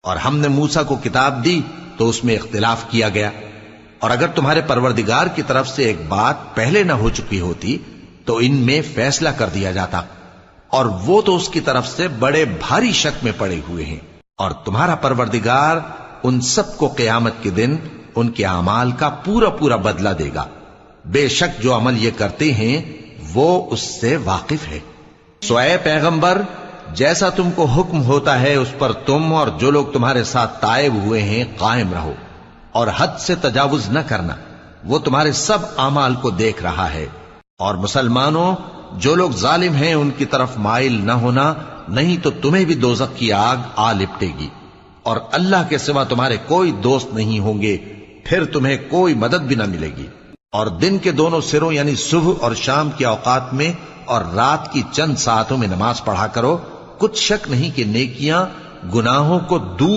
اور ہم نے موسیٰ کو کتاب دی تو اس میں اختلاف کیا گیا، اور اگر تمہارے پروردگار کی طرف سے ایک بات پہلے نہ ہو چکی ہوتی تو ان میں فیصلہ کر دیا جاتا، اور وہ تو اس کی طرف سے بڑے بھاری شک میں پڑے ہوئے ہیں۔ اور تمہارا پروردگار ان سب کو قیامت کے دن ان کے اعمال کا پورا پورا بدلہ دے گا، بے شک جو عمل یہ کرتے ہیں وہ اس سے واقف ہے۔ سو اے پیغمبر، جیسا تم کو حکم ہوتا ہے اس پر تم اور جو لوگ تمہارے ساتھ تائب ہوئے ہیں قائم رہو، اور حد سے تجاوز نہ کرنا، وہ تمہارے سب اعمال کو دیکھ رہا ہے۔ اور مسلمانوں، جو لوگ ظالم ہیں ان کی طرف مائل نہ ہونا، نہیں تو تمہیں بھی دوزخ کی آگ آ لپٹے گی، اور اللہ کے سوا تمہارے کوئی دوست نہیں ہوں گے، پھر تمہیں کوئی مدد بھی نہ ملے گی۔ اور دن کے دونوں سروں یعنی صبح اور شام کے اوقات میں اور رات کی چند ساعتوں میں نماز پڑھا کرو، کچھ شک نہیں کہ نیکیاں گناہوں کو دور